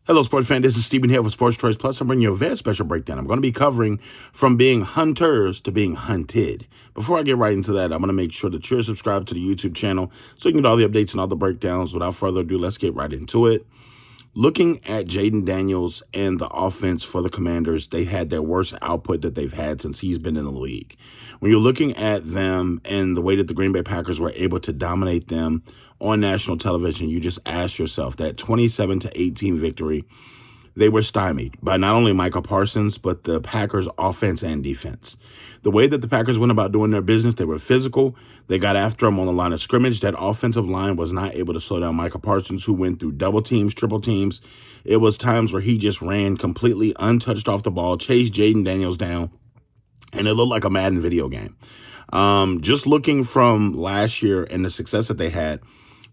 Hello, sports fan. This is Stephen here for Sports Choice Plus. I'm bringing you a very special breakdown. I'm going to be covering from being hunters to being hunted. Before I get right into that, I'm going to make sure that you're subscribed to the YouTube channel so you can get all the updates and all the breakdowns. Without further ado, let's get right into it. Looking at Jayden Daniels and the offense for the Commanders, they had their worst output that they've had since he's been in the league. When you're looking at them and the way that the Green Bay Packers were able to dominate them on national television, you just ask yourself, that 27-18 victory, they were stymied by not only Micah Parsons, but the Packers' offense and defense. The way that the Packers went about doing their business, they were physical. They got after him on the line of scrimmage. That offensive line was not able to slow down Micah Parsons, who went through double teams, triple teams. It was times where he just ran completely untouched off the ball, chased Jayden Daniels down, and it looked like a Madden video game. Just looking from last year and the success that they had,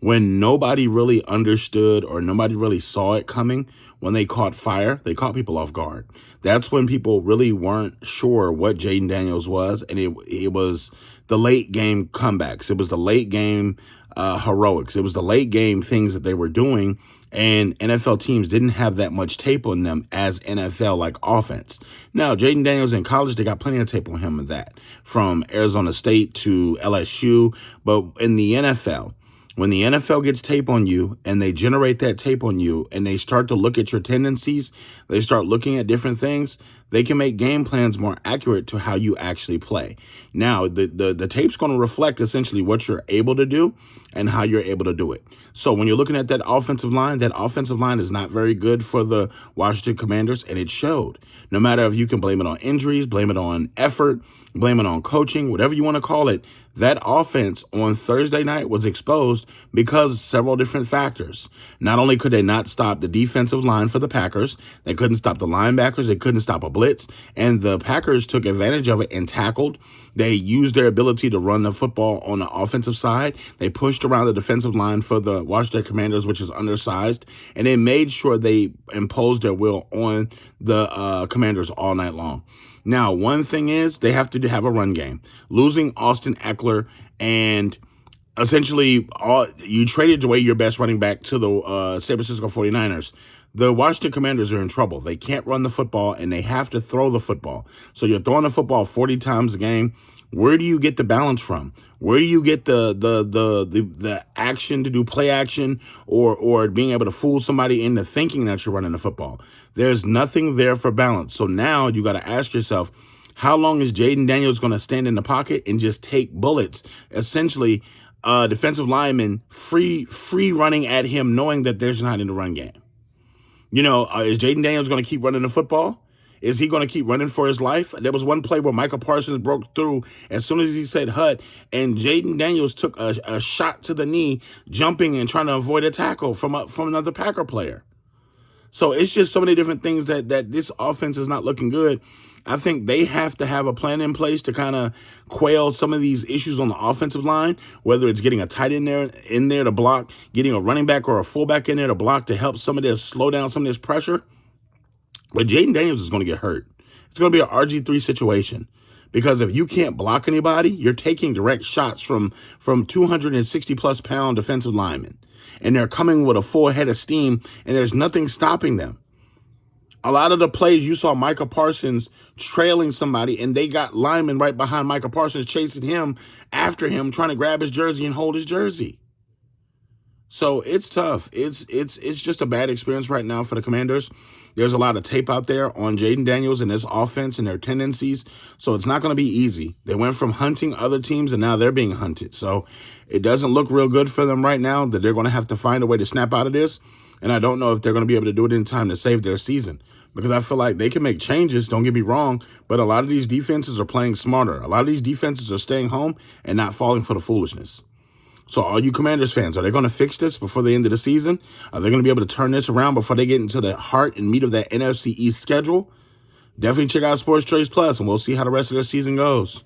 when nobody really understood or nobody really saw it coming, when they caught fire, they caught people off guard. That's when people really weren't sure what Jayden Daniels was, and it was the late game comebacks. It was the late game heroics. It was the late game things that they were doing, and NFL teams didn't have that much tape on them as NFL like offense. Now, Jayden Daniels in college, they got plenty of tape on him of that, from Arizona State to LSU, but in the NFL, when the NFL gets tape on you and they generate that tape on you and they start to look at your tendencies, they start looking at different things, they can make game plans more accurate to how you actually play. Now, the tape's going to reflect essentially what you're able to do and how you're able to do it. So when you're looking at that offensive line is not very good for the Washington Commanders, and it showed. No matter if you can blame it on injuries, blame it on effort, blame it on coaching, whatever you want to call it, that offense on Thursday night was exposed because of several different factors. Not only could they not stop the defensive line for the Packers, they couldn't stop the linebackers, they couldn't stop a blitz, and the Packers took advantage of it and tackled. They used their ability to run the football on the offensive side. They pushed around the defensive line for the Washington Commanders, which is undersized, and they made sure they imposed their will on the Commanders all night long. Now, one thing is they have to have a run game. Losing Austin Eckler and essentially you traded away your best running back to the San Francisco 49ers. The Washington Commanders are in trouble. They can't run the football, and they have to throw the football. So you're throwing the football 40 times a game. Where do you get the balance from? Where do you get the action to do play action or being able to fool somebody into thinking that you're running the football? There's nothing there for balance. So now you got to ask yourself, how long is Jayden Daniels going to stand in the pocket and just take bullets? Essentially, defensive lineman free running at him, knowing that there's not in the run game. You know, is Jayden Daniels going to keep running the football? Is he going to keep running for his life? There was one play where Micah Parsons broke through as soon as he said "hut," and Jayden Daniels took a shot to the knee, jumping and trying to avoid a tackle from another Packer player. So it's just so many different things that this offense is not looking good. I think they have to have a plan in place to kind of quail some of these issues on the offensive line, whether it's getting a tight end in there to block, getting a running back or a fullback in there to block to help some of this, slow down some of this pressure. But Jayden Daniels is going to get hurt. It's going to be an RG3 situation, because if you can't block anybody, you're taking direct shots from 260-plus pound defensive linemen, and they're coming with a full head of steam, and there's nothing stopping them. A lot of the plays you saw Micah Parsons trailing somebody, and they got linemen right behind Micah Parsons chasing him, after him, trying to grab his jersey and hold his jersey. So it's tough. It's just a bad experience right now for the Commanders. There's a lot of tape out there on Jayden Daniels and this offense and their tendencies, so it's not going to be easy. They went from hunting other teams, and now they're being hunted. So it doesn't look real good for them right now, that they're going to have to find a way to snap out of this, and I don't know if they're going to be able to do it in time to save their season, because I feel like they can make changes, don't get me wrong, but a lot of these defenses are playing smarter. A lot of these defenses are staying home and not falling for the foolishness. So all you Commanders fans, are they going to fix this before the end of the season? Are they going to be able to turn this around before they get into the heart and meat of that NFC East schedule? Definitely check out Sports Choice Plus, and we'll see how the rest of their season goes.